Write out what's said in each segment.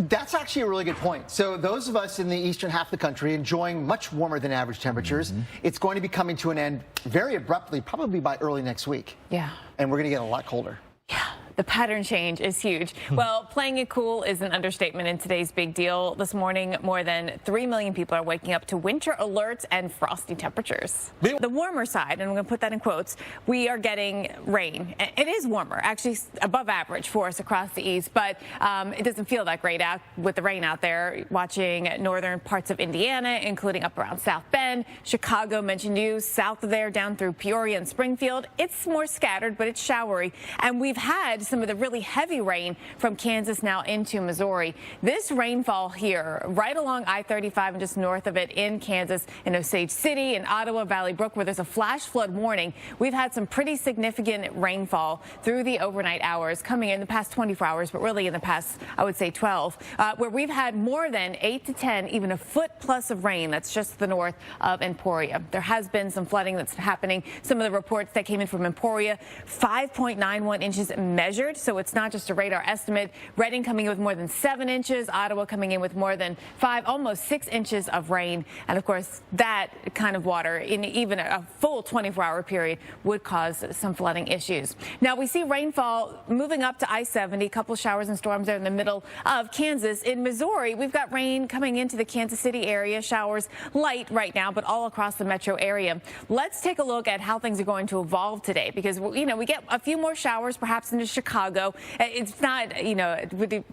That's actually a really good point. So those of us in the eastern half of the country enjoying much warmer than average temperatures, it's going to be coming to an end very abruptly, probably by early next week. Yeah. And we're going to get a lot colder. Yeah. The pattern change is huge. Well, playing it cool is an understatement in today's big deal. This morning, more than 3 million people are waking up to winter alerts and frosty temperatures. The warmer side, and I'm going to put that in quotes, we are getting rain. It is warmer, actually above average for us across the east, but it doesn't feel that great out with the rain out there. Watching northern parts of Indiana, including up around South Bend, Chicago, mentioned you, south of there down through Peoria and Springfield. It's more scattered, but it's showery, and we've had some of the really heavy rain from Kansas now into Missouri. This rainfall here, right along I-35 and just north of it in Kansas, in Osage City, in Ottawa, Valley Brook, where there's a flash flood warning. We've had some pretty significant rainfall through the overnight hours coming in the past 24 hours, but really in the past, I would say 12, where we've had more than 8 to 10, even a foot plus of rain. That's just the north of Emporia. There has been some flooding that's happening. Some of the reports that came in from Emporia, 5.91 inches measured. So it's not just a radar estimate. Reading coming in with more than 7 inches. Ottawa coming in with more than 5, almost 6 inches of rain. And of course, that kind of water in even a full 24-hour period would cause some flooding issues. Now we see rainfall moving up to I-70, a couple showers and storms there in the middle of Kansas. In Missouri, we've got rain coming into the Kansas City area. Showers light right now, but all across the metro area. Let's take a look at how things are going to evolve today, because, you know, we get a few more showers perhaps into Chicago. It's not, you know,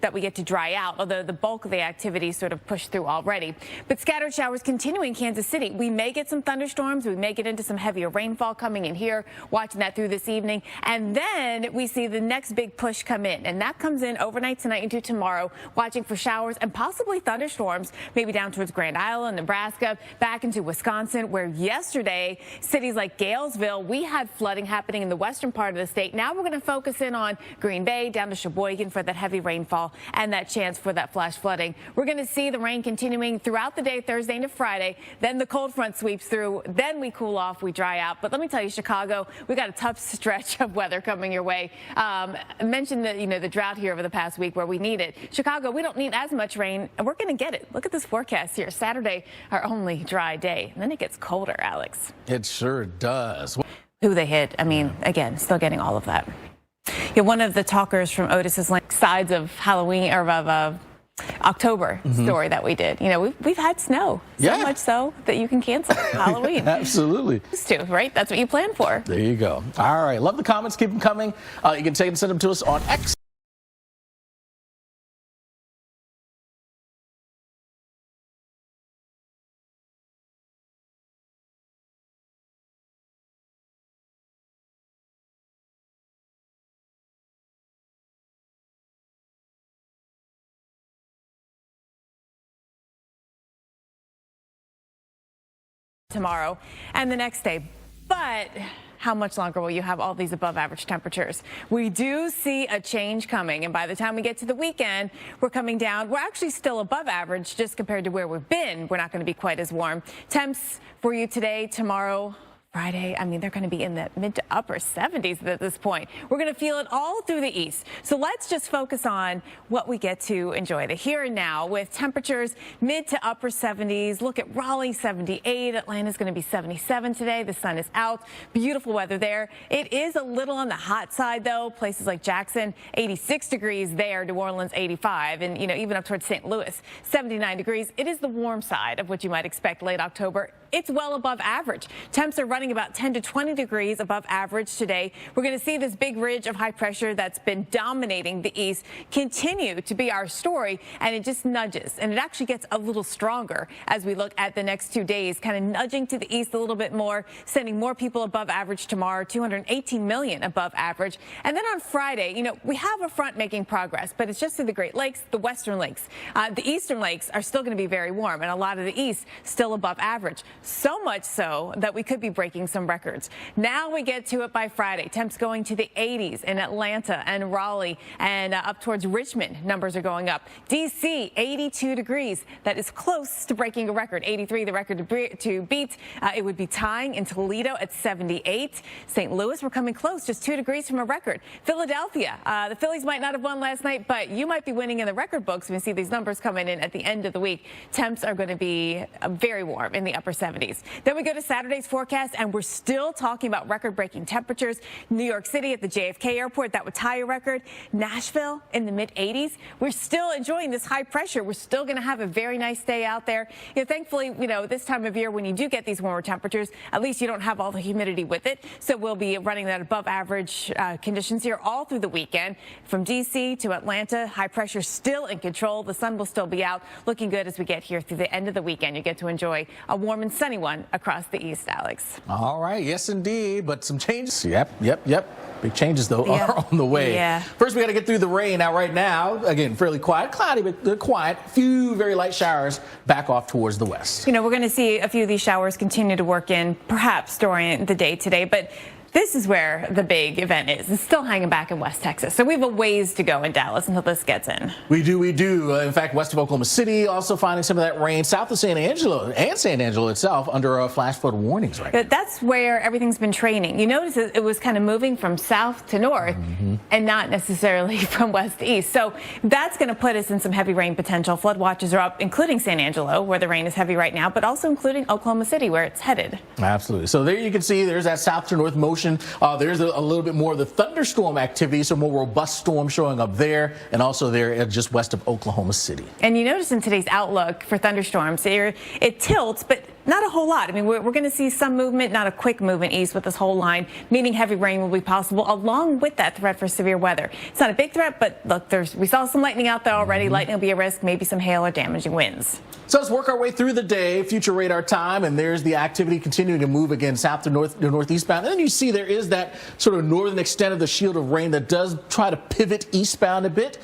that we get to dry out, although the bulk of the activity sort of pushed through already. But scattered showers continue in Kansas City. We may get some thunderstorms. We may get into some heavier rainfall coming in here, watching that through this evening. And then we see the next big push come in, and that comes in overnight tonight into tomorrow, watching for showers and possibly thunderstorms, maybe down towards Grand Island, Nebraska, back into Wisconsin, where yesterday, cities like Galesville, we had flooding happening in the western part of the state. Now we're going to focus in on Green Bay down to Sheboygan for that heavy rainfall and that chance for that flash flooding. We're going to see the rain continuing throughout the day, Thursday into Friday. Then the cold front sweeps through. Then we cool off, we dry out. But let me tell you, Chicago, we got a tough stretch of weather coming your way. I mentioned that, you know, the drought here over the past week where we need it. Chicago, we don't need as much rain, and we're going to get it. Look at this forecast here. Saturday, our only dry day. And then it gets colder, Alex. It sure does. Who they hit. I mean, again, still getting all of that. Yeah, one of the talkers from Otis's sides of Halloween or of October story that we did. You know, we've had snow, so much so that you can cancel Halloween. Absolutely. Used to, right? That's what you plan for. There you go. All right. Love the comments. Keep them coming. You can take and send them to us on X. Tomorrow and the next day. But how much longer will you have all these above average temperatures? We do see a change coming, and by the time we get to the weekend, we're coming down. We're actually still above average just compared to where we've been. We're not going to be quite as warm. Temps for you today, tomorrow, Friday, I mean, they're going to be in the mid to upper 70s at this point. We're going to feel it all through the east. So let's just focus on what we get to enjoy, the here and now, with temperatures mid to upper 70s. Look at Raleigh, 78. Atlanta's going to be 77 today. The sun is out. Beautiful weather there. It is a little on the hot side, though. Places like Jackson, 86 degrees there. New Orleans, 85. And, you know, even up towards St. Louis, 79 degrees. It is the warm side of what you might expect late October. It's well above average. Temps are running about 10 to 20 degrees above average today. We're going to see this big ridge of high pressure that's been dominating the east continue to be our story, and it just nudges, and it actually gets a little stronger as we look at the next 2 days, kind of nudging to the east a little bit more, sending more people above average tomorrow, 218 million above average. And then on Friday, you know, we have a front making progress, but it's just through the Great Lakes, the western lakes. The eastern lakes are still going to be very warm, and a lot of the east still above average. So much so that we could be breaking breaking some records. Now we get to it by Friday. Temps going to the 80s in Atlanta and Raleigh, and up towards Richmond. Numbers are going up. D.C., 82 degrees. That is close to breaking a record. 83, the record to beat. It would be tying in Toledo at 78. St. Louis, we're coming close, just 2 degrees from a record. Philadelphia, the Phillies might not have won last night, but you might be winning in the record books when you see these numbers coming in at the end of the week. Temps are going to be very warm in the upper 70s. Then we go to Saturday's forecast, and we're still talking about record-breaking temperatures. New York City at the JFK airport, that would tie a record. Nashville in the mid-80s. We're still enjoying this high pressure. We're still going to have a very nice day out there. Thankfully, this time of year when you do get these warmer temperatures, at least you don't have all the humidity with it. So we'll be running that above average conditions here all through the weekend. From D.C. to Atlanta, high pressure still in control. The sun will still be out, looking good as we get here through the end of the weekend. You get to enjoy a warm and sunny one across the east, Alex. All right. Yes, indeed. But some changes. Yep. Big changes, though, are on the way. Yeah. First, we got to get through the rain. Now, right now, again, fairly quiet, cloudy, but quiet. Few very light showers back off towards the west. We're going to see a few of these showers continue to work in, perhaps during the day today, but this is where the big event is. It's still hanging back in West Texas. So we have a ways to go in Dallas until this gets in. We do. In fact, west of Oklahoma City also finding some of that rain. South of San Angelo and San Angelo itself under flash flood warnings right now. That's where everything's been training. You notice it was kind of moving from south to north and not necessarily from west to east. So that's going to put us in some heavy rain potential. Flood watches are up, including San Angelo, where the rain is heavy right now, but also including Oklahoma City, where it's headed. Absolutely. So there you can see there's that south to north motion. There's a little bit more of the thunderstorm activity, so more robust storm showing up there and also there just west of Oklahoma City. And you notice in today's outlook for thunderstorms, it tilts, but not a whole lot. I mean, we're going to see some movement, not a quick movement east with this whole line, meaning heavy rain will be possible along with that threat for severe weather. It's not a big threat, but look, we saw some lightning out there already. Lightning will be a risk, maybe some hail or damaging winds. So let's work our way through the day, future radar time, and there's the activity continuing to move again south to northeastbound. And then you see there is that sort of northern extent of the shield of rain that does try to pivot eastbound a bit.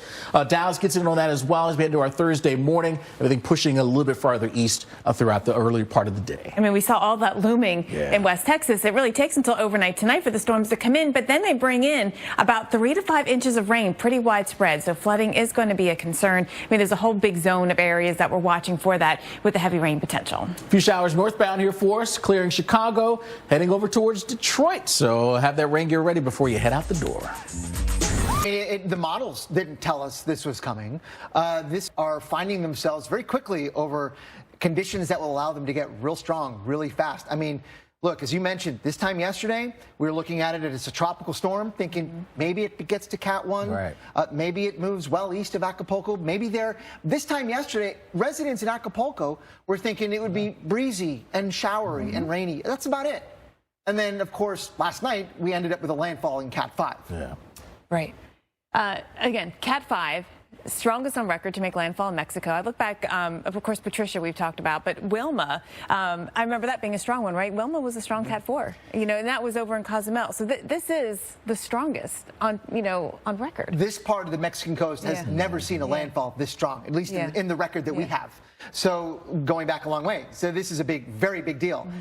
Dallas gets in on that as well as we head into our Thursday morning. Everything pushing a little bit farther east throughout the early part of the day. I mean, we saw all that looming in West Texas. It really takes until overnight tonight for the storms to come in, but then they bring in about 3 to 5 inches of rain, pretty widespread. So flooding is going to be a concern. I mean, there's a whole big zone of areas that we're watching for that with the heavy rain potential. A few showers northbound here for us, clearing Chicago, heading over towards Detroit. So have that rain gear ready before you head out the door. The models didn't tell us this was coming. This are finding themselves very quickly over conditions that will allow them to get real strong really fast. I mean, look, as you mentioned, this time yesterday, we were looking at it as a tropical storm, thinking maybe it gets to Cat 1. Right. Maybe it moves well east of Acapulco. Maybe this time yesterday, residents in Acapulco were thinking it would be breezy and showery and rainy. That's about it. And then, of course, last night, we ended up with a landfall in Cat 5. Yeah. Right. Again, Cat 5. Strongest on record to make landfall in Mexico. I look back, of course, Patricia we've talked about, but Wilma, I remember that being a strong one, right? Wilma was a strong Cat 4, and that was over in Cozumel. So this is the strongest on record. This part of the Mexican coast has never seen a landfall this strong, at least in the record that we have. So going back a long way. So this is a very big deal.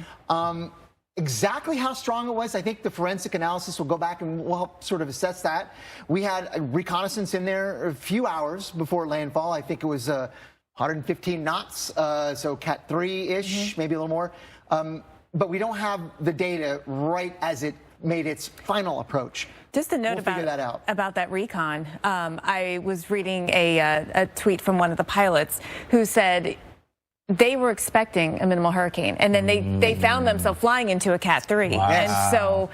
Exactly how strong it was, I think the forensic analysis will go back and we'll help sort of assess that. We had a reconnaissance in there a few hours before landfall. I think it was 115 knots, so Cat 3-ish, maybe a little more. But we don't have the data right as it made its final approach. Just a note about that recon. I was reading a tweet from one of the pilots who said they were expecting a minimal hurricane, and then they found themselves flying into a Cat 3. Wow. And so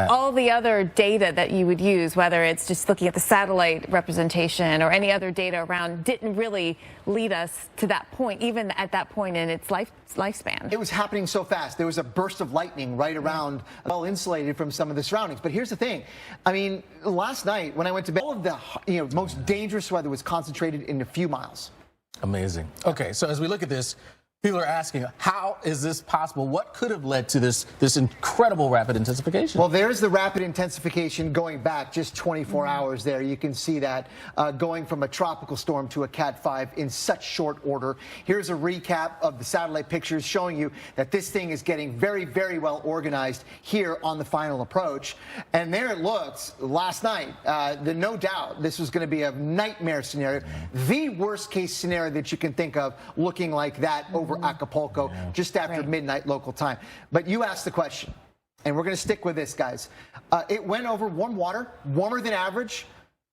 all the other data that you would use, whether it's just looking at the satellite representation or any other data around, didn't really lead us to that point, even at that point in its lifespan. It was happening so fast. There was a burst of lightning right around, well insulated from some of the surroundings. But here's the thing. I mean, last night when I went to bed, all of the most dangerous weather was concentrated in a few miles. Amazing. Okay, so as we look at this, People are asking, how is this possible? What could have led to this incredible rapid intensification? Well, there's the rapid intensification going back just 24 hours there. You can see that going from a tropical storm to a Cat 5 in such short order. Here's a recap of the satellite pictures showing you that this thing is getting very, very well organized here on the final approach. And there it looks last night. No doubt this was going to be a nightmare scenario, the worst case scenario that you can think of, looking like that over Acapulco just after midnight local time. But you asked the question, and we're going to stick with this, guys. It went over warm water, warmer than average,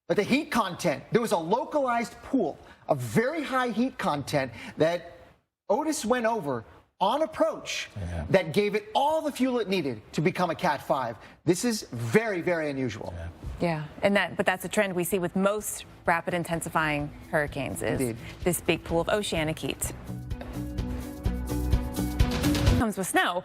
but the heat content, there was a localized pool of very high heat content that Otis went over on approach that gave it all the fuel it needed to become a Cat 5. This is very, very unusual. Yeah, but that's a trend we see with most rapid intensifying hurricanes, is this big pool of oceanic heat. Comes with snow,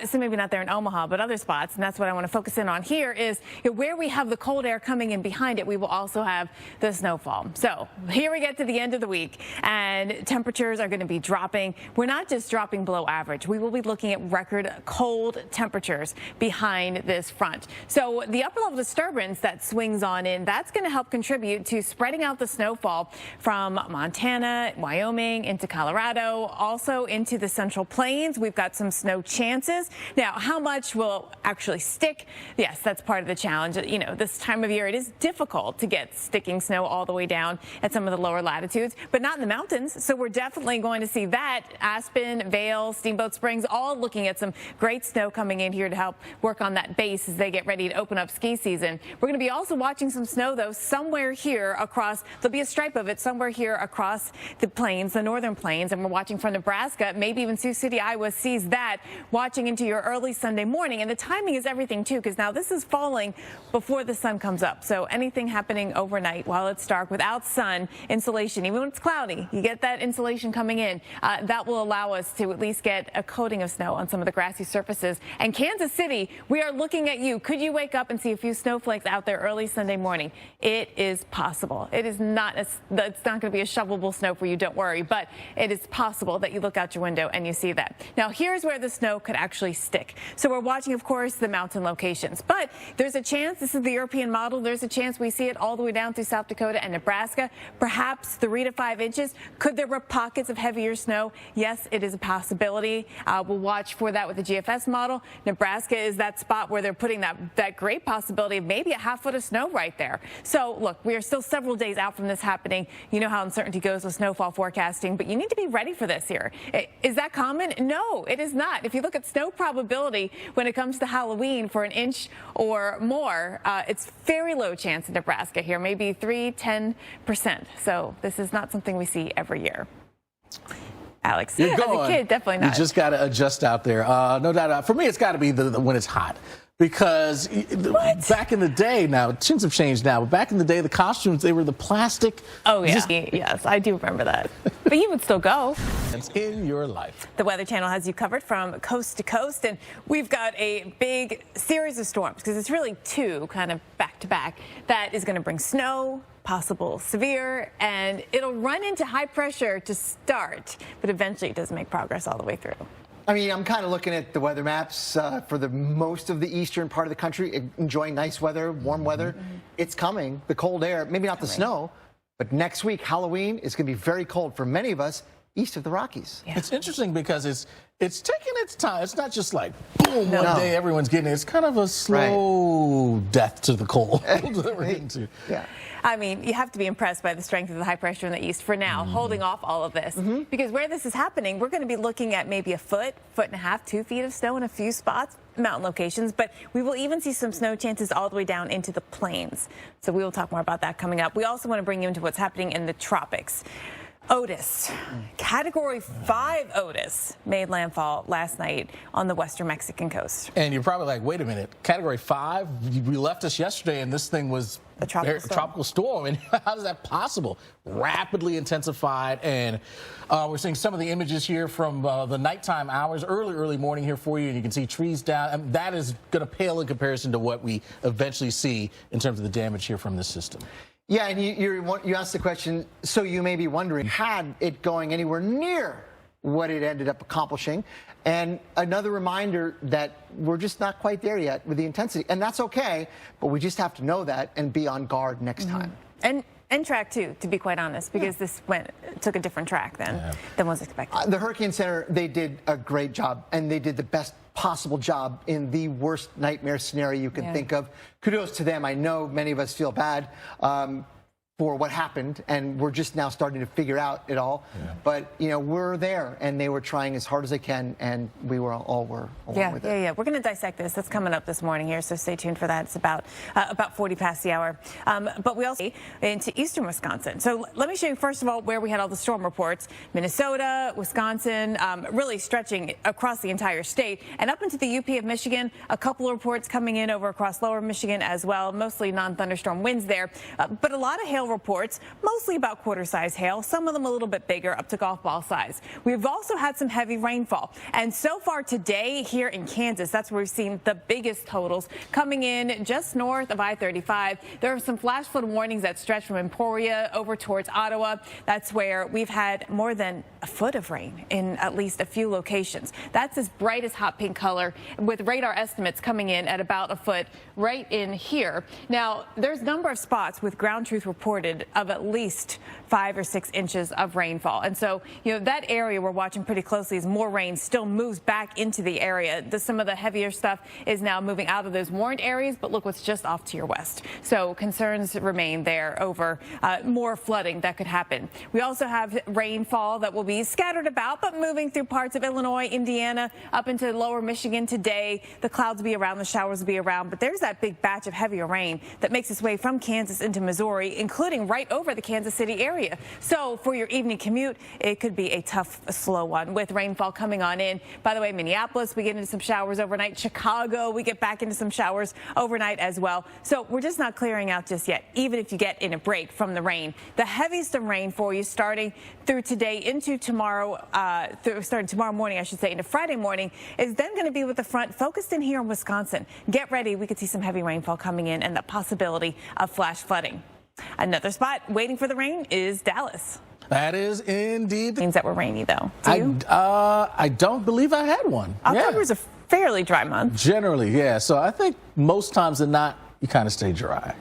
so maybe not there in Omaha, but other spots, and that's what I want to focus in on here is where we have the cold air coming in behind it, we will also have the snowfall. So here we get to the end of the week, and temperatures are going to be dropping. We're not just dropping below average. We will be looking at record cold temperatures behind this front. So the upper level disturbance that swings on in, that's going to help contribute to spreading out the snowfall from Montana, Wyoming, into Colorado, also into the Central Plains. We've got some snow chances. Now, how much will actually stick? Yes, that's part of the challenge. You know, this time of year, it is difficult to get sticking snow all the way down at some of the lower latitudes, but not in the mountains. So we're definitely going to see that. Aspen, Vail, Steamboat Springs, all looking at some great snow coming in here to help work on that base as they get ready to open up ski season. We're going to be also watching some snow, though, somewhere here across, there'll be a stripe of it somewhere here across the plains, the northern plains, and we're watching from Nebraska, maybe even Sioux City, Iowa sees that, watching into your early Sunday morning. And the timing is everything, too, because now this is falling before the sun comes up. So anything happening overnight while it's dark without sun, insulation, even when it's cloudy, you get that insulation coming in. That will allow us to at least get a coating of snow on some of the grassy surfaces. And Kansas City, we are looking at you. Could you wake up and see a few snowflakes out there early Sunday morning? It is possible. It is not, it's not going to be a shovelable snow for you, don't worry, but it is possible that you look out your window and you see that. Now, here's where the snow could actually stick. So we're watching, of course, the mountain locations, but there's a chance, this is the European model, there's a chance we see it all the way down through South Dakota and Nebraska, perhaps 3 to 5 inches. Could there be pockets of heavier snow? Yes, it is a possibility. We'll watch for that with the GFS model. Nebraska is that spot where they're putting that great possibility of maybe a half foot of snow right there. So look, we are still several days out from this happening. You know how uncertainty goes with snowfall forecasting, but you need to be ready for this here. Is that common? No, it is not. If you look at snow probability when it comes to Halloween for an inch or more, it's very low chance in Nebraska here, maybe 3–10%. So this is not something we see every year. Alex, You're as a kid, definitely not. You just got to adjust out there. No doubt. For me, it's got to be when it's hot. Because back in the day, now things have changed now, but back in the day, the costumes, they were the plastic. Oh, yeah. Yes, I do remember that. But you would still go. It's in your life. The Weather Channel has you covered from coast to coast, and we've got a big series of storms, because it's really two kind of back to back, that is going to bring snow, possible severe, and it'll run into high pressure to start, but eventually it does make progress all the way through. I mean, I'm kind of looking at the weather maps for the most of the eastern part of the country, enjoying nice weather, warm weather. It's coming, the cold air, maybe not the snow, but next week, Halloween, is going to be very cold for many of us east of the Rockies. Yeah. It's interesting because it's taking its time. It's not just like, boom, one day everyone's getting it. It's kind of a slow death to the cold that we're getting to. Yeah. I mean, you have to be impressed by the strength of the high pressure in the east for now, holding off all of this. Because where this is happening, we're going to be looking at maybe a foot and a half, 2 feet of snow in a few spots, mountain locations, but we will even see some snow chances all the way down into the plains. So we will talk more about that coming up. We also want to bring you into what's happening in the tropics. Otis, Category 5 Otis, made landfall last night on the western Mexican coast. And you're probably like, wait a minute, Category 5? We left us yesterday and this thing was a tropical storm. And how is that possible? Rapidly intensified. And we're seeing some of the images here from the nighttime hours, early morning here for you. And you can see trees down. And that is going to pale in comparison to what we eventually see in terms of the damage here from this system. Yeah, and you asked the question, so you may be wondering, had it going anywhere near what it ended up accomplishing. And another reminder that we're just not quite there yet with the intensity. And that's okay, but we just have to know that and be on guard next time. And track too, to be quite honest, because this took a different track than was expected. The Hurricane Center, they did a great job, and they did the best possible job in the worst nightmare scenario you can think of. Kudos to them. I know many of us feel bad for what happened, and we're just now starting to figure out it all. But, you know, we're there, and they were trying as hard as they can, and we were all were along with it. We're going to dissect this. That's coming up this morning here, so stay tuned for that. It's about 40 past the hour. But we also into eastern Wisconsin. So let me show you, first of all, where we had all the storm reports. Minnesota, Wisconsin, really stretching across the entire state. And up into the UP of Michigan, a couple of reports coming in over across lower Michigan as well, mostly non-thunderstorm winds there. But a lot of hail reports, mostly about quarter-size hail, some of them a little bit bigger, up to golf ball size. We've also had some heavy rainfall. And so far today here in Kansas, that's where we've seen the biggest totals coming in just north of I-35. There are some flash flood warnings that stretch from Emporia over towards Ottawa. That's where we've had more than a foot of rain in at least a few locations. That's as bright as hot pink color, with radar estimates coming in at about a foot right in here. Now, there's a number of spots with ground truth reported of at least 5 or 6 inches of rainfall. And so, you know, that area we're watching pretty closely as more rain still moves back into the area. Some of the heavier stuff is now moving out of those warned areas, but look what's just off to your west. So concerns remain there over more flooding that could happen. We also have rainfall that will be scattered about, but moving through parts of Illinois, Indiana, up into lower Michigan today. The clouds will be around, the showers will be around, but there's that big batch of heavier rain that makes its way from Kansas into Missouri, including right over the Kansas City area. So for your evening commute, it could be a tough, slow one with rainfall coming on in. By the way, Minneapolis, we get into some showers overnight. Chicago, we get back into some showers overnight as well. So we're just not clearing out just yet, even if you get in a break from the rain. The heaviest of rain for you starting through today into tomorrow, starting tomorrow morning, I should say, into Friday morning, is then going to be with the front focused in here in Wisconsin. Get ready. We could see some heavy rainfall coming in and the possibility of flash flooding. Another spot waiting for the rain is Dallas. That is indeed. Means that we're rainy, though. Do you? I don't believe I had one. October is a fairly dry month. Generally, yeah. So I think most times than not, you kind of stay dry.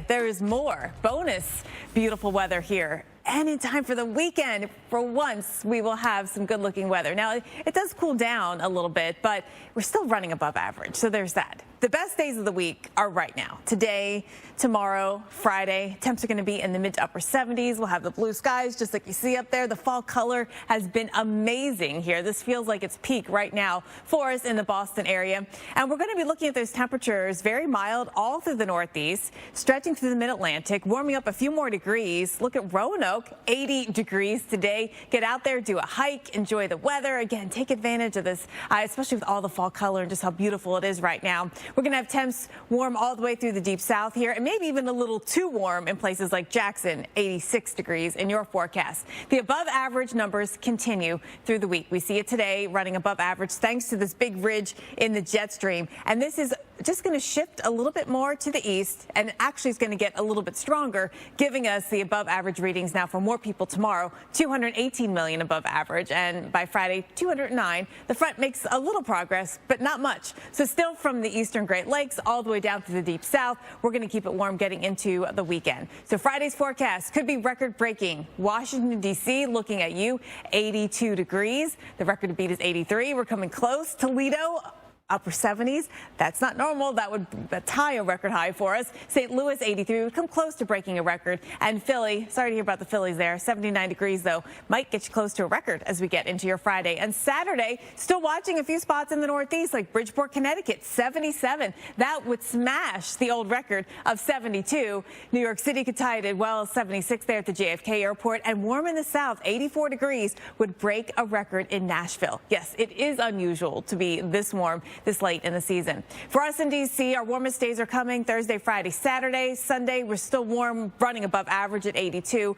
There is more bonus beautiful weather here. And in time for the weekend, for once, we will have some good looking weather. Now, it does cool down a little bit, but we're still running above average. So there's that. The best days of the week are right now. Today, tomorrow, Friday. Temps are going to be in the mid to upper 70s. We'll have the blue skies, just like you see up there. The fall color has been amazing here. This feels like it's peak right now for us in the Boston area. And we're going to be looking at those temperatures very mild all through the Northeast, stretching through the mid-Atlantic, warming up a few more degrees. Look at Roanoke, 80 degrees today. Get out there, do a hike, enjoy the weather. Again, take advantage of this, especially with all the fall color and just how beautiful it is right now. We're going to have temps warm all the way through the deep south here, and maybe even a little too warm in places like Jackson, 86 degrees in your forecast. The above average numbers continue through the week. We see it today running above average thanks to this big ridge in the jet stream. And this is just going to shift a little bit more to the east and actually is going to get a little bit stronger, giving us the above average readings now for more people tomorrow, 218 million above average. And by Friday, 209. The front makes a little progress, but not much. So still from the eastern Great Lakes all the way down to the deep south, we're going to keep it warm getting into the weekend. So Friday's forecast could be record breaking. Washington, D.C. looking at you, 82 degrees. The record to beat is 83. We're coming close. Toledo, upper 70s. That's not normal. That would tie a record high for us. St. Louis, 83, would come close to breaking a record. And Philly, sorry to hear about the Phillies there, 79 degrees, though, might get you close to a record as we get into your Friday. And Saturday, still watching a few spots in the Northeast, like Bridgeport, Connecticut, 77. That would smash the old record of 72. New York City could tie it at, well, 76 there at the JFK airport. And warm in the south, 84 degrees, would break a record in Nashville. Yes, it is unusual to be this warm this late in the season. For us in D.C., our warmest days are coming Thursday, Friday, Saturday, Sunday. We're still warm, running above average at 82.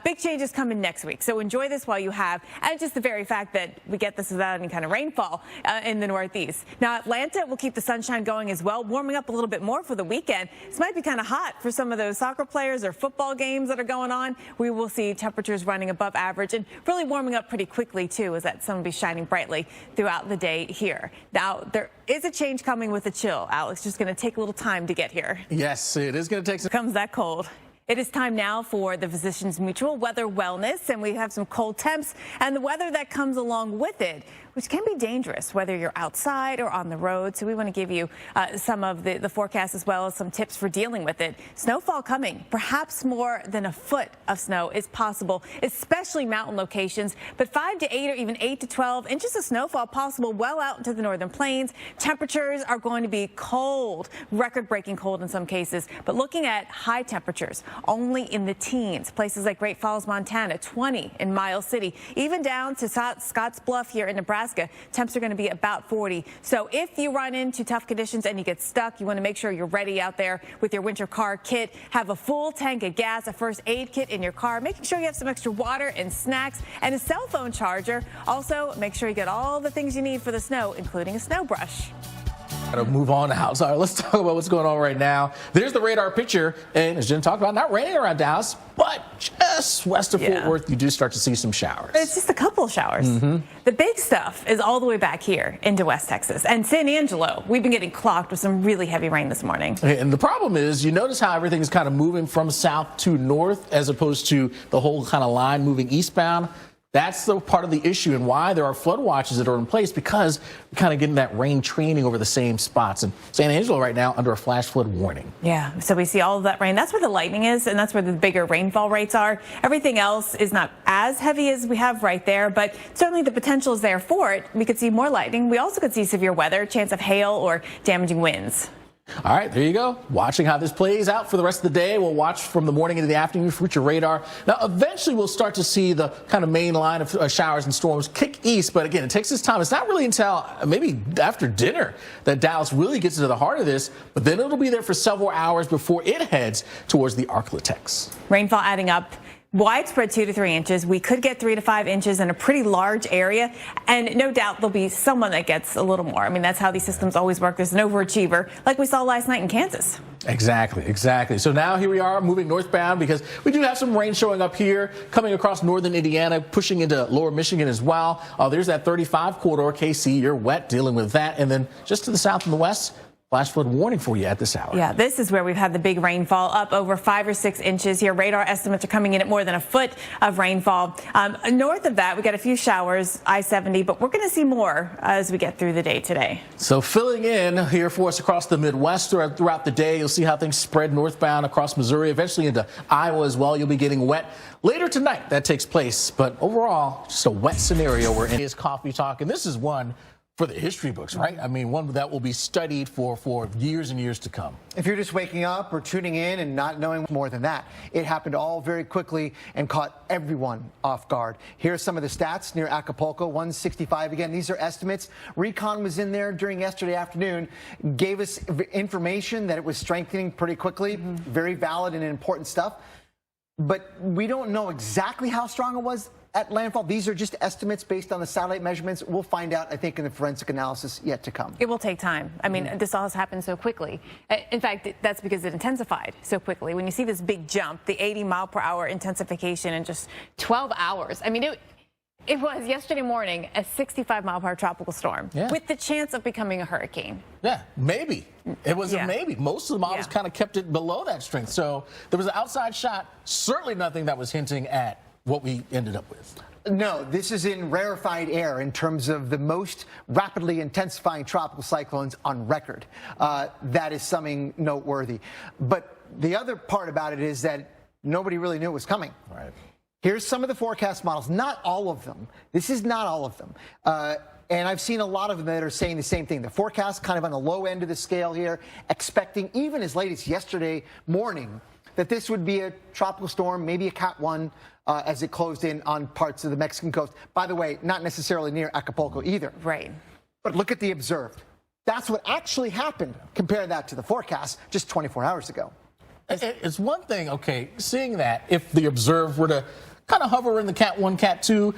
Big changes coming next week, so enjoy this while you have. And just the very fact that we get this without any kind of rainfall in the Northeast. Now, Atlanta will keep the sunshine going as well, warming up a little bit more for the weekend. This might be kind of hot for some of those soccer players or football games that are going on. We will see temperatures running above average and really warming up pretty quickly, too, as that sun will be shining brightly throughout the day here. Now, there is a change coming with the chill, Alex. Just going to take a little time to get here. Yes, it is going to take some. Comes that cold. It is time now for the Physicians Mutual Weather Wellness, and we have some cold temps and the weather that comes along with it, which can be dangerous, whether you're outside or on the road. So we want to give you some of the forecast as well as some tips for dealing with it. Snowfall coming. Perhaps more than a foot of snow is possible, especially mountain locations. But 5 to 8 or even 8 to 12 inches of snowfall possible well out into the northern plains. Temperatures are going to be cold, record-breaking cold in some cases. But looking at high temperatures, only in the teens. Places like Great Falls, Montana, 20 in Miles City, even down to Scotts Bluff here in Nebraska. Temps are going to be about 40. So if you run into tough conditions and you get stuck, you want to make sure you're ready out there with your winter car kit. Have a full tank of gas, a first aid kit in your car, making sure you have some extra water and snacks and a cell phone charger. Also, make sure you get all the things you need for the snow, including a snow brush. Got to move on out. Sorry, let's talk about what's going on right now. There's the radar picture, and as Jen talked about, not raining around Dallas, but just west of Fort Worth, you do start to see some showers. It's just a couple of showers. The big stuff is all the way back here into West Texas. And San Angelo, we've been getting clocked with some really heavy rain this morning. And the problem is, you notice how everything is kind of moving from south to north as opposed to the whole kind of line moving eastbound. That's the part of the issue and why there are flood watches that are in place, because we're kind of getting that rain training over the same spots. And San Angelo right now under a flash flood warning. Yeah, so we see all of that rain. That's where the lightning is, and that's where the bigger rainfall rates are. Everything else is not as heavy as we have right there, but certainly the potential is there for it. We could see more lightning. We also could see severe weather, chance of hail or damaging winds. All right, there you go. Watching how this plays out for the rest of the day. We'll watch from the morning into the afternoon for future radar. Now, eventually we'll start to see the kind of main line of showers and storms kick east. But again, it takes its time. It's not really until maybe after dinner that Dallas really gets into the heart of this. But then it'll be there for several hours before it heads towards the Arklatex. Rainfall adding up. Widespread 2 to 3 inches. We could get 3 to 5 inches in a pretty large area. And no doubt there'll be someone that gets a little more. I mean, that's how these systems always work. There's an overachiever, like we saw last night in Kansas. Exactly. So now here we are moving northbound because we do have some rain showing up here, coming across northern Indiana, pushing into lower Michigan as well. There's that 35 corridor. KC, you're wet dealing with that. And then just to the south and the west, flash flood warning for you at this hour. Yeah, this is where we've had the big rainfall, up over 5 or 6 inches here. Radar estimates are coming in at more than a foot of rainfall. North of that, we got a few showers, I-70, but we're going to see more as we get through the day today. So filling in here for us across the Midwest throughout the day, you'll see how things spread northbound across Missouri, eventually into Iowa as well. You'll be getting wet later tonight. That takes place. But overall, just a wet scenario. We're in his coffee talk, and this is one for the history books, right? I mean, one that will be studied for years and years to come. If you're just waking up or tuning in and not knowing more than that, it happened all very quickly and caught everyone off guard. Here's some of the stats near Acapulco, 165 again. These are estimates. Recon was in there during yesterday afternoon, gave us information that it was strengthening pretty quickly, very valid and important stuff. But we don't know exactly how strong it was at landfall. These are just estimates based on the satellite measurements. We'll find out, I think, in the forensic analysis yet to come. It will take time. I mean, this all has happened so quickly. In fact, that's because it intensified so quickly. When you see this big jump, the 80-mile-per-hour intensification in just 12 hours, I mean, it was yesterday morning a 65-mile-per-hour tropical storm with the chance of becoming a hurricane. Yeah, maybe. It was a maybe. Most of the models kind of kept it below that strength. So there was an outside shot, certainly nothing that was hinting at what we ended up with. No, this is in rarefied air in terms of the most rapidly intensifying tropical cyclones on record. That is something noteworthy. But the other part about it is that nobody really knew it was coming. Right. Here's some of the forecast models. Not all of them. This is not all of them. And I've seen a lot of them that are saying the same thing. The forecast kind of on the low end of the scale here, expecting even as late as yesterday morning that this would be a tropical storm, maybe a Cat 1 as it closed in on parts of the Mexican coast. By the way, not necessarily near Acapulco either. Right. But look at the observed. That's what actually happened. Compare that to the forecast just 24 hours ago. It's one thing, okay, seeing that if the observer were to kind of hover in the Cat 1, Cat 2,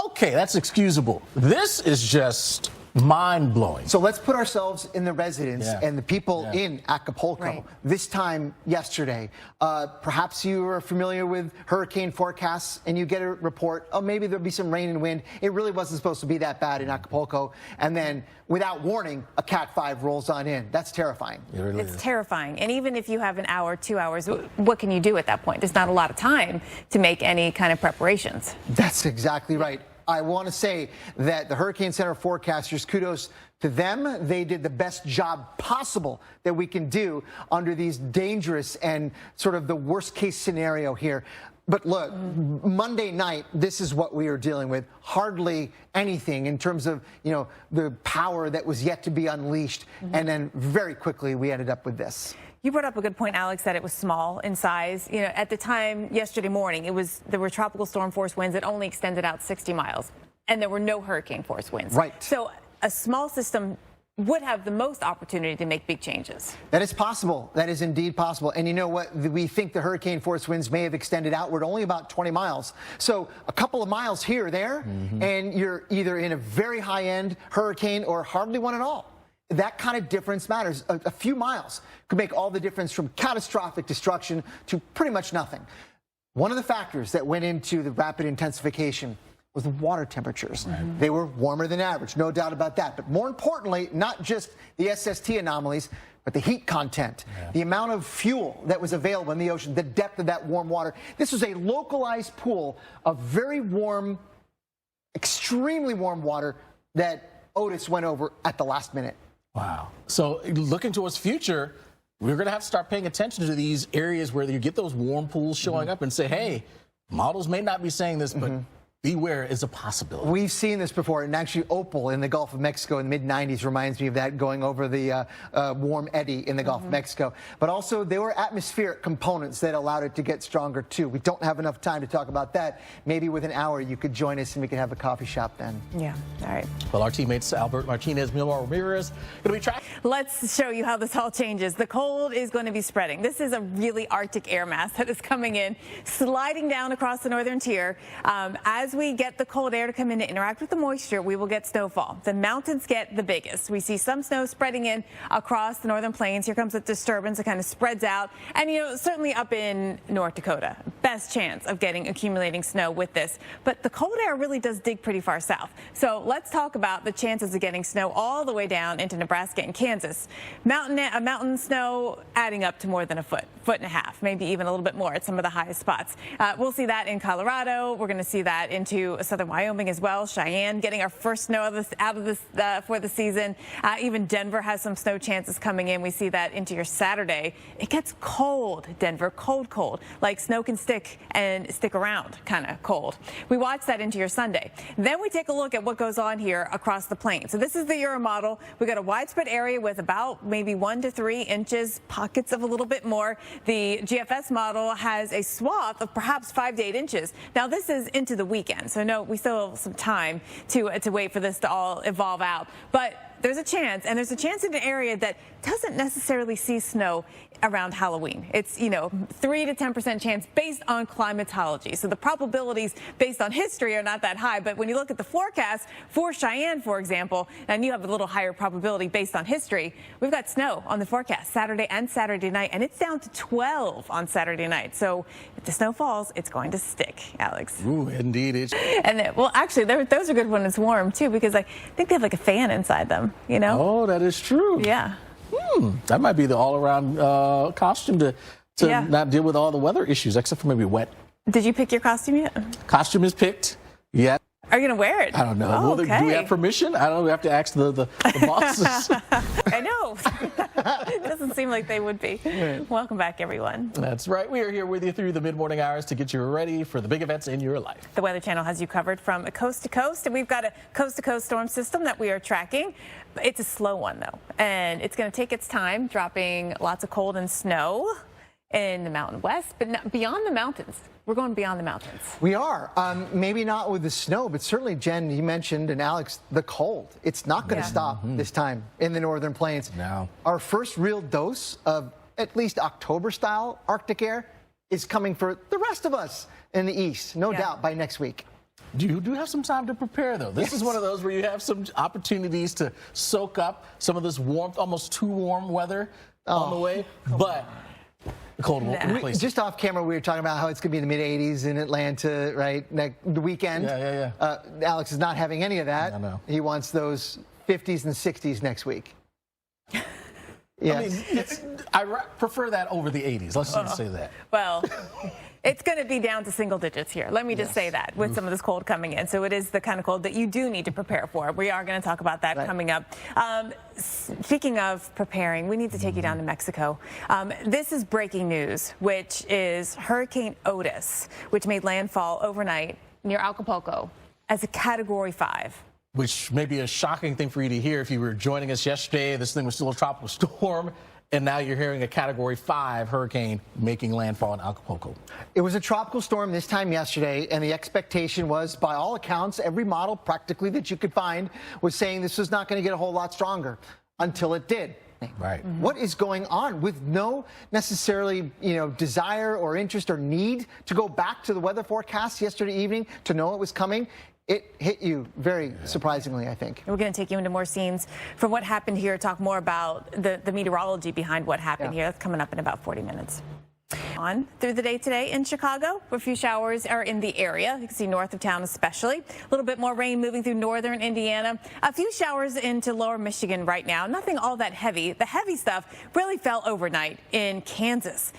okay, that's excusable. This is just mind-blowing. So let's put ourselves in the residents and the people in Acapulco. Right. This time yesterday, perhaps you are familiar with hurricane forecasts and you get a report, oh, maybe there'll be some rain and wind. It really wasn't supposed to be that bad in Acapulco. And then without warning, a Cat 5 rolls on in. That's terrifying. It really It's is. terrifying. And even if you have an hour, 2 hours, what can you do at that point? There's not a lot of time to make any kind of preparations. That's exactly right. I want to say that the Hurricane Center forecasters, kudos to them. They did the best job possible that we can do under these dangerous and sort of the worst case scenario here. But look, Monday night, this is what we are dealing with. Hardly anything in terms of, you know, the power that was yet to be unleashed. And then very quickly, we ended up with this. You brought up a good point, Alex, that it was small in size. You know, at the time yesterday morning, there were tropical storm force winds that only extended out 60 miles, and there were no hurricane force winds. Right. So a small system would have the most opportunity to make big changes. That is possible. That is indeed possible. And you know what? We think the hurricane force winds may have extended outward only about 20 miles. So a couple of miles here or there, and you're either in a very high-end hurricane or hardly one at all. That kind of difference matters. A few miles could make all the difference from catastrophic destruction to pretty much nothing. One of the factors that went into the rapid intensification was the water temperatures. They were warmer than average, no doubt about that. But more importantly, not just the SST anomalies, but the heat content, the amount of fuel that was available in the ocean, the depth of that warm water. This was a localized pool of very warm, extremely warm water that Otis went over at the last minute. Wow. So looking towards future, we're going to have to start paying attention to these areas where you get those warm pools showing up and say, hey, models may not be saying this, but beware is a possibility. We've seen this before, and actually Opal in the Gulf of Mexico in the mid-90s reminds me of that, going over the warm eddy in the Gulf of Mexico. But also there were atmospheric components that allowed it to get stronger too. We don't have enough time to talk about that. Maybe with an hour you could join us and we could have a coffee shop then. Yeah, all right. Well, our teammates Albert Martinez, Milmar Ramirez, going to be tracking. Let's show you how this all changes. The cold is going to be spreading. This is a really Arctic air mass that is coming in, sliding down across the northern tier. As we get the cold air to come in to interact with the moisture, we will get snowfall. The mountains get the biggest. We see some snow spreading in across the northern plains. Here comes a disturbance that kind of spreads out. And, you know, certainly up in North Dakota, best chance of getting accumulating snow with this. But the cold air really does dig pretty far south. So let's talk about the chances of getting snow all the way down into Nebraska and Kansas. Mountain snow adding up to more than a foot and a half, maybe even a little bit more at some of the highest spots. We'll see that in Colorado. We're going to see that into southern Wyoming as well. Cheyenne getting our first snow out of this for the season. Even Denver has some snow chances coming in. We see that into your Saturday. It gets cold, Denver, cold. Like snow can stick around, kind of cold. We watch that into your Sunday. Then we take a look at what goes on here across the plains. So this is the Euro model. We got a widespread area with about maybe 1 to 3 inches, pockets of a little bit more. The GFS model has a swath of perhaps 5 to 8 inches. Now this is into the weekend, so no, we still have some time to wait for this to all evolve out. But there's a chance, and there's a chance in an area that doesn't necessarily see snow around Halloween. It's, 3 to 10% chance based on climatology. So the probabilities based on history are not that high. But when you look at the forecast for Cheyenne, for example, and you have a little higher probability based on history, we've got snow on the forecast Saturday and Saturday night, and it's down to 12 on Saturday night. So if the snow falls, it's going to stick, Alex. Ooh, indeed. And well, actually, those are good when it's warm, too, because I think they have like a fan inside them, Oh, that is true. Yeah. That might be the all-around costume to not deal with all the weather issues, except for maybe wet. Did you pick your costume yet? Costume is picked. Yeah. Are you going to wear it? I don't know. Oh, okay. Do we have permission? I don't know. We have to ask the bosses. I know. It doesn't seem like they would be. Welcome back, everyone. That's right. We are here with you through the mid-morning hours to get you ready for the big events in your life. The Weather Channel has you covered from coast to coast, and we've got a coast-to-coast storm system that we are tracking. It's a slow one, though, and it's going to take its time, dropping lots of cold and snow. in the Mountain West, but not beyond the mountains. We're going beyond the mountains. We are. Maybe not with the snow, but certainly, Jen, you mentioned, and Alex, the cold. It's not going to stop this time in the northern plains. No. Our first real dose of at least October-style Arctic air is coming for the rest of us in the east, no doubt, by next week. You do have some time to prepare, though. This is one of those where you have some opportunities to soak up some of this warmth, almost too warm weather on the way. But the cold won't replace it. Just off camera, we were talking about how it's going to be in the mid-80s in Atlanta, right? The weekend. Alex is not having any of that. I know. He wants those 50s and 60s next week. Yes. I prefer that over the 80s. Let's just say that. Well, it's going to be down to single digits here. Let me just say that with some of this cold coming in. So it is the kind of cold that you do need to prepare for. We are going to talk about that coming up. Speaking of preparing, we need to take you down to Mexico. This is breaking news, which is Hurricane Otis, which made landfall overnight near Acapulco as a Category 5. Which may be a shocking thing for you to hear if you were joining us yesterday. This thing was still a tropical storm, and now you're hearing a Category 5 hurricane making landfall in Acapulco. It was a tropical storm this time yesterday, and the expectation was, by all accounts, every model practically that you could find was saying this was not going to get a whole lot stronger until it did. Right. What is going on with no necessarily, desire or interest or need to go back to the weather forecast yesterday evening to know it was coming? It hit you very surprisingly, I think. We're going to take you into more scenes from what happened here, talk more about the meteorology behind what happened here. That's coming up in about 40 minutes. On through the day today in Chicago, a few showers are in the area. You can see north of town especially. A little bit more rain moving through northern Indiana. A few showers into lower Michigan right now. Nothing all that heavy. The heavy stuff really fell overnight in Kansas.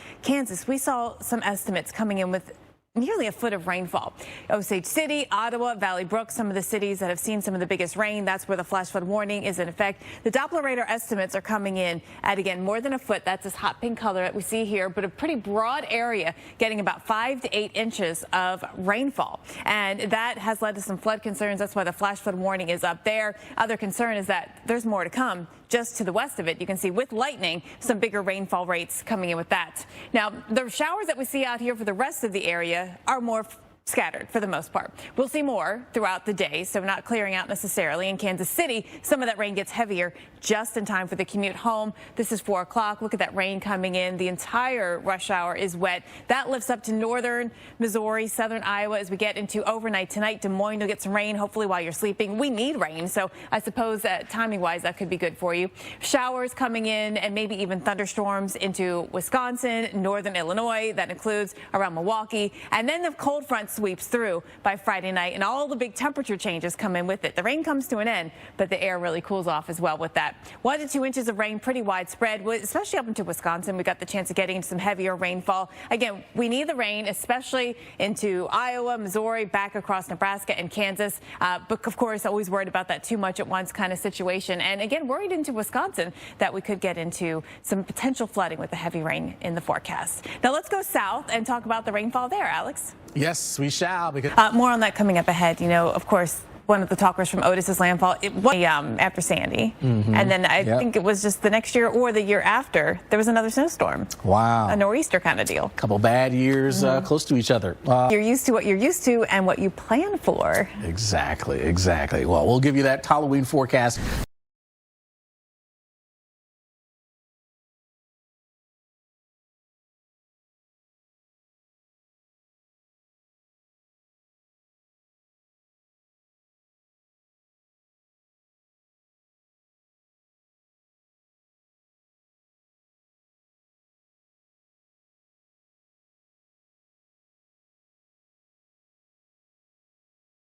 We saw some estimates coming in with nearly a foot of rainfall. Osage City, Ottawa, Valley Brook, some of the cities that have seen some of the biggest rain. That's where the flash flood warning is in effect. The Doppler radar estimates are coming in at, again, more than a foot. That's this hot pink color that we see here, but a pretty broad area getting about 5 to 8 inches of rainfall. And that has led to some flood concerns. That's why the flash flood warning is up there. Other concern is that there's more to come. Just to the west of it, you can see with lightning, some bigger rainfall rates coming in with that. Now, the showers that we see out here for the rest of the area are more scattered for the most part. We'll see more throughout the day, so not clearing out necessarily. In Kansas City, some of that rain gets heavier just in time for the commute home. This is 4 o'clock. Look at that rain coming in. The entire rush hour is wet. That lifts up to northern Missouri, southern Iowa as we get into overnight tonight. Des Moines, you'll get some rain, hopefully while you're sleeping. We need rain, so I suppose that timing-wise, that could be good for you. Showers coming in and maybe even thunderstorms into Wisconsin, northern Illinois. That includes around Milwaukee. And then the cold front sweeps through by Friday night, and all the big temperature changes come in with it. The rain comes to an end, but the air really cools off as well with that. 1 to 2 inches of rain, pretty widespread, especially up into Wisconsin. We got the chance of getting into some heavier rainfall. Again, we need the rain, especially into Iowa, Missouri, back across Nebraska and Kansas. But of course, always worried about that too much at once kind of situation. And again, worried into Wisconsin that we could get into some potential flooding with the heavy rain in the forecast. Now let's go south and talk about the rainfall there, Alex. Yes, we shall. Because more on that coming up ahead. Of course, one of the talkers from Otis's landfall, it was after Sandy. And then I think it was just the next year or the year after, there was another snowstorm. Wow. A nor'easter kind of deal. Couple bad years close to each other. You're used to what you're used to and what you plan for. Exactly. Well, we'll give you that Halloween forecast.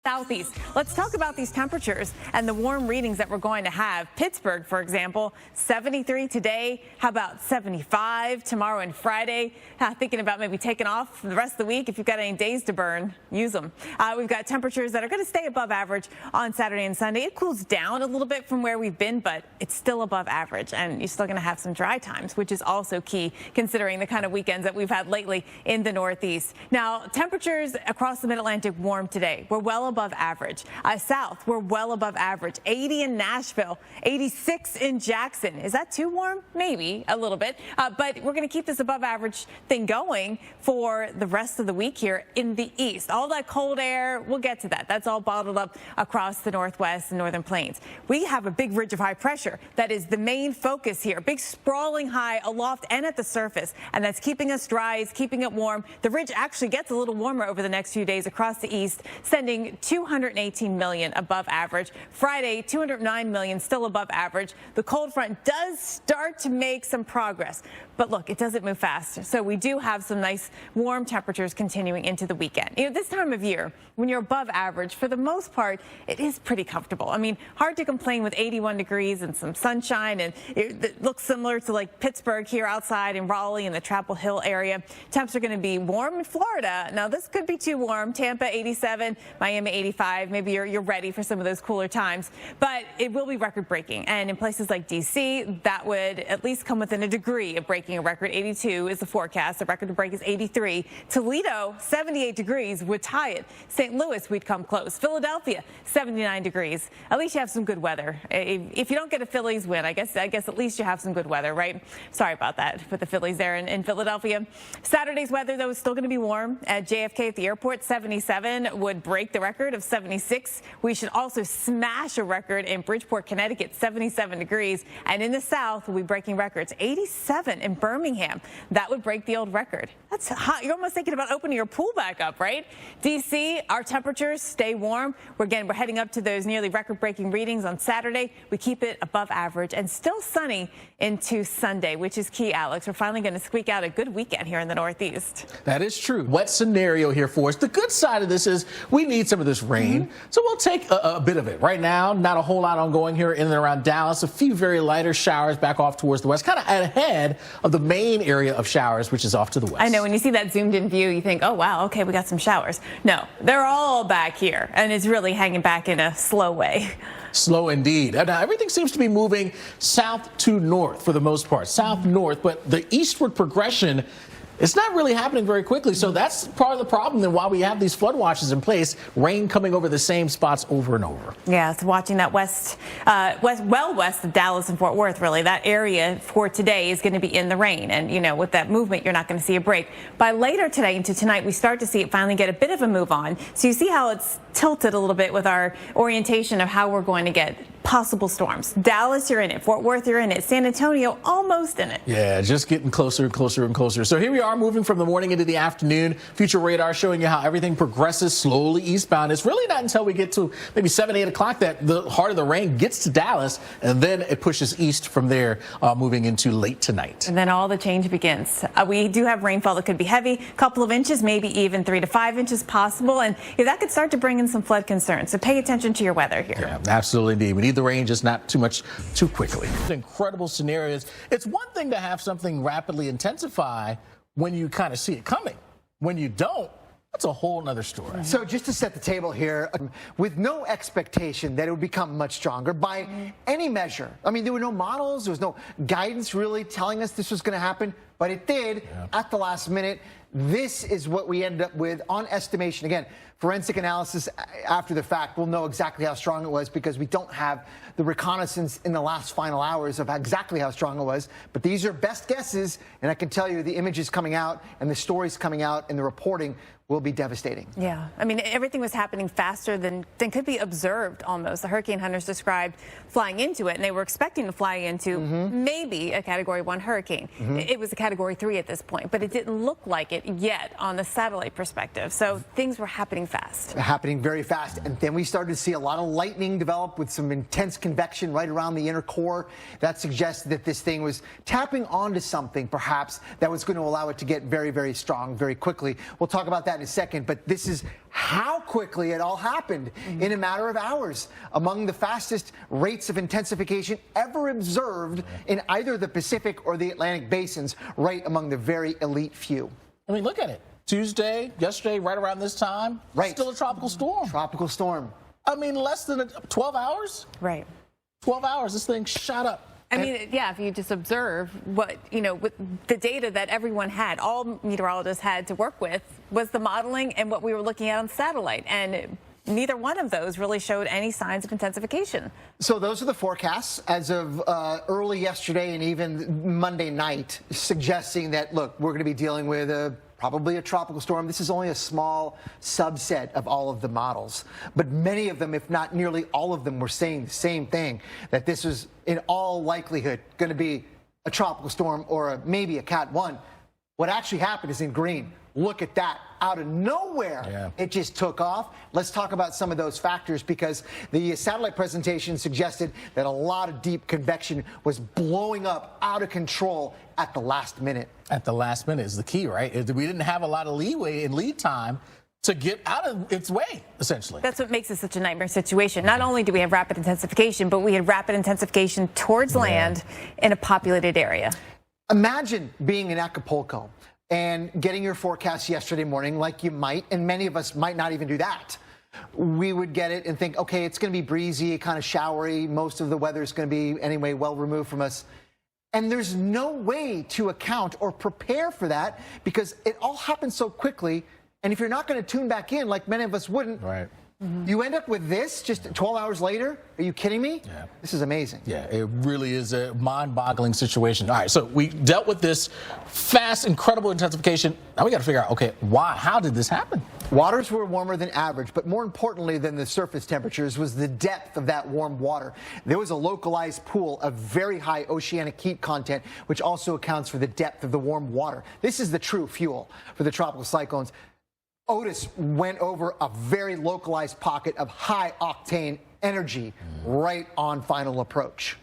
Southeast. Let's talk about these temperatures and the warm readings that we're going to have. Pittsburgh, for example, 73 today. How about 75 tomorrow and Friday? Thinking about maybe taking off for the rest of the week. If you've got any days to burn, use them. We've got temperatures that are going to stay above average on Saturday and Sunday. It cools down a little bit from where we've been, but it's still above average, and you're still going to have some dry times, which is also key considering the kind of weekends that we've had lately in the Northeast. Now, temperatures across the Mid-Atlantic warm today. We're well above above average. South, we're well above average. 80 in Nashville, 86 in Jackson. Is that too warm? Maybe a little bit. But we're going to keep this above average thing going for the rest of the week here in the east. All that cold air, we'll get to that. That's all bottled up across the northwest and northern plains. We have a big ridge of high pressure that is the main focus here. Big sprawling high aloft and at the surface. And that's keeping us dry. It's keeping it warm. The ridge actually gets a little warmer over the next few days across the east, sending 218 million above average. Friday, 209 million, still above average. The cold front does start to make some progress. But look, it doesn't move fast. So we do have some nice warm temperatures continuing into the weekend. You know, this time of year, when you're above average, for the most part, it is pretty comfortable. I mean, hard to complain with 81 degrees and some sunshine, and it looks similar to like Pittsburgh here outside in Raleigh and the Chapel Hill area. Temps are going to be warm in Florida. Now, this could be too warm. Tampa, 87, Miami, 85. Maybe you're ready for some of those cooler times. But it will be record-breaking. And in places like D.C., that would at least come within a degree of breaking a record. 82 is the forecast. The record to break is 83. Toledo, 78 degrees, would tie it. St. Louis, we'd come close. Philadelphia, 79 degrees. At least you have some good weather. If you don't get a Phillies win, I guess at least you have some good weather, right? Sorry about that with the Phillies there in Philadelphia. Saturday's weather, though, is still going to be warm. At JFK at the airport, 77 would break the record of 76. We should also smash a record in Bridgeport, Connecticut, 77 degrees. And in the South, we'll be breaking records. 87 in Birmingham. That would break the old record. That's hot. You're almost thinking about opening your pool back up, right? D.C., our temperatures stay warm. We're heading up to those nearly record-breaking readings on Saturday. We keep it above average and still sunny into Sunday, which is key, Alex. We're finally going to squeak out a good weekend here in the Northeast. That is true. Wet scenario here for us. The good side of this is we need some of this rain, so we'll take a bit of it. Right now, not a whole lot ongoing here in and around Dallas. A few very lighter showers back off towards the west, kind of ahead of the main area of showers, which is off to the west. I know, when you see that zoomed-in view, you think, oh, wow, okay, we got some showers. No, they're all back here, and it's really hanging back in a slow way. Slow indeed. Now, everything seems to be moving south to north for the most part, south-north, but the eastward progression, it's not really happening very quickly. So that's part of the problem and why we have these flood watches in place, rain coming over the same spots over and over. Yeah, it's watching that west of Dallas and Fort Worth, really. That area for today is going to be in the rain. And, you know, with that movement, you're not going to see a break. By later today into tonight, we start to see it finally get a bit of a move on. So you see how it's tilted a little bit with our orientation of how we're going to get possible storms. Dallas, you're in it. Fort Worth, you're in it. San Antonio, almost in it. Yeah, just getting closer and closer and closer. So here we are moving from the morning into the afternoon. Future radar showing you how everything progresses slowly eastbound. It's really not until we get to maybe 7, 8 o'clock that the heart of the rain gets to Dallas, and then it pushes east from there, moving into late tonight. And then all the change begins. We do have rainfall that could be heavy, a couple of inches, maybe even 3 to 5 inches possible. And that could start to bring in some flood concerns. So pay attention to your weather here. Yeah, absolutely indeed. We need the rain, just not too much too quickly. Incredible scenarios. It's one thing to have something rapidly intensify when you kind of see it coming. When you don't, that's a whole nother story. So just to set the table here, with no expectation that it would become much stronger by any measure. I mean, there were no models, there was no guidance really telling us this was going to happen, but it did at the last minute. This is what we ended up with on estimation. Again, forensic analysis after the fact, we'll know exactly how strong it was because we don't have the reconnaissance in the last final hours of exactly how strong it was. But these are best guesses, and I can tell you the images coming out and the stories coming out and the reporting will be devastating. Yeah, I mean, everything was happening faster than could be observed almost. The hurricane hunters described flying into it, and they were expecting to fly into maybe a Category 1 hurricane. It was a Category 3 at this point, but it didn't look like it yet on the satellite perspective. So things were happening fast. Happening very fast. And then we started to see a lot of lightning develop with some intense convection right around the inner core. That suggested that this thing was tapping onto something, perhaps, that was going to allow it to get very, very strong very quickly. We'll talk about that in a second, but this is how quickly it all happened in a matter of hours. Among the fastest rates of intensification ever observed in either the Pacific or the Atlantic basins, right among the very elite few. I mean, look at it. Tuesday, yesterday, right around this time, still a tropical storm. Tropical storm. I mean, less than 12 hours? Right. 12 hours, this thing shot up. I mean, yeah, if you just observe what, with the data that everyone had, all meteorologists had to work with was the modeling and what we were looking at on satellite. And neither one of those really showed any signs of intensification. So those are the forecasts as of early yesterday and even Monday night, suggesting that, look, we're going to be dealing with probably a tropical storm. This is only a small subset of all of the models, but many of them, if not nearly all of them, were saying the same thing, that this was in all likelihood going to be a tropical storm or maybe a Cat 1. What actually happened is in green. Look at that. Out of nowhere, It just took off. Let's talk about some of those factors, because the satellite presentation suggested that a lot of deep convection was blowing up out of control at the last minute. At the last minute is the key, right? We didn't have a lot of leeway in lead time to get out of its way, essentially. That's what makes this such a nightmare situation. Not only do we have rapid intensification, but we had rapid intensification towards land in a populated area. Imagine being in Acapulco and getting your forecast yesterday morning, like you might, and many of us might not even do that. We would get it and think, okay, it's going to be breezy, kind of showery. Most of the weather is going to be, anyway, well removed from us. And there's no way to account or prepare for that, because it all happens so quickly. And if you're not going to tune back in, like many of us wouldn't, you end up with this just 12 hours later. Are you kidding me? Yeah. This is amazing. Yeah, it really is a mind-boggling situation. All right, so we dealt with this fast, incredible intensification. Now we got to figure out, okay, why? How did this happen? Waters were warmer than average, but more importantly than the surface temperatures was the depth of that warm water. There was a localized pool of very high oceanic heat content, which also accounts for the depth of the warm water. This is the true fuel for the tropical cyclones. Otis went over a very localized pocket of high-octane energy right on final approach.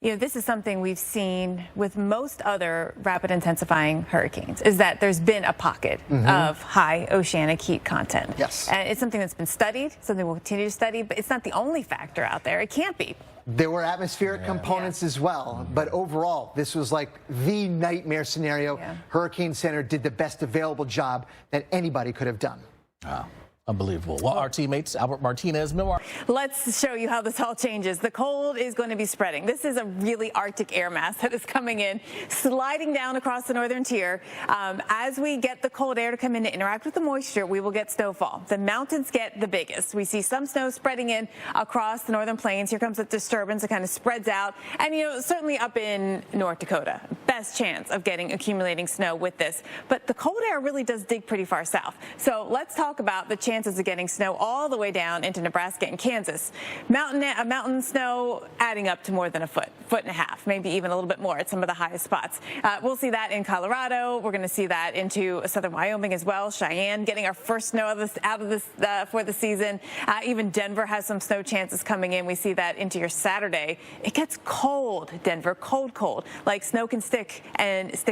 You know, this is something we've seen with most other rapid intensifying hurricanes, is that there's been a pocket of high oceanic heat content. Yes. And it's something that's been studied, something we'll continue to study, but it's not the only factor out there. It can't be. There were atmospheric components as well, but overall, this was like the nightmare scenario. Hurricane Center did the best available job that anybody could have done. Wow. Unbelievable. Well, our teammates, Albert Martinez, Miller. Let's show you how this all changes. The cold is going to be spreading. This is a really Arctic air mass that is coming in, sliding down across the northern tier. As we get the cold air to come in to interact with the moisture, we will get snowfall. The mountains get the biggest. We see some snow spreading in across the northern plains. Here comes the disturbance that kind of spreads out. And, you know, certainly up in North Dakota, best chance of getting accumulating snow with this. But the cold air really does dig pretty far south. So let's talk about the chances of getting snow all the way down into Nebraska and Kansas. Mountain snow adding up to more than a foot and a half, maybe even a little bit more at some of the highest spots. We'll see that in Colorado. We're going to see that into southern Wyoming as well. Cheyenne getting our first snow out of this for the season. Even Denver has some snow chances coming in. We see that into your Saturday. It gets cold, Denver, cold. Like snow can stick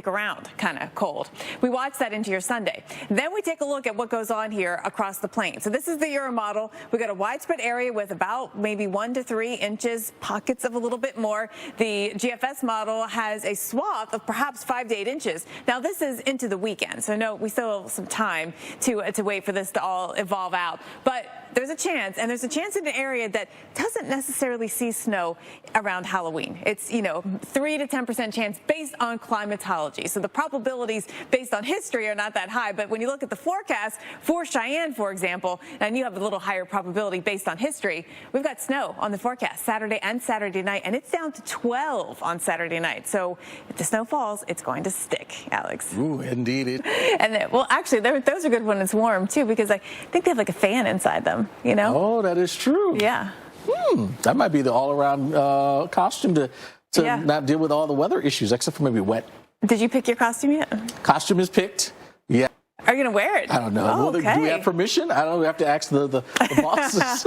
around, kind of cold. We watch that into your Sunday. Then we take a look at what goes on here across the plain. So this is the Euro model. We got a widespread area with about maybe 1 to 3 inches, pockets of a little bit more. The GFS model has a swath of perhaps 5 to 8 inches. Now this is into the weekend, so no, we still have some time to wait for this to all evolve out. But there's a chance, and there's a chance in an area that doesn't necessarily see snow around Halloween. It's, 3 to 10% chance based on climatology. So the probabilities based on history are not that high. But when you look at the forecast for Cheyenne, for example, and you have a little higher probability based on history, we've got snow on the forecast Saturday and Saturday night, and it's down to 12 on Saturday night. So if the snow falls, it's going to stick, Alex. Ooh, indeed. And then, well, actually, those are good when it's warm, too, because I think they have like a fan inside them. Oh, that is true. Yeah. That might be the all-around costume to not deal with all the weather issues, except for maybe wet. Did you pick your costume yet? Costume is picked. Yeah. Are you going to wear it? I don't know. Oh, okay. Do we have permission? I don't know. We have to ask the bosses.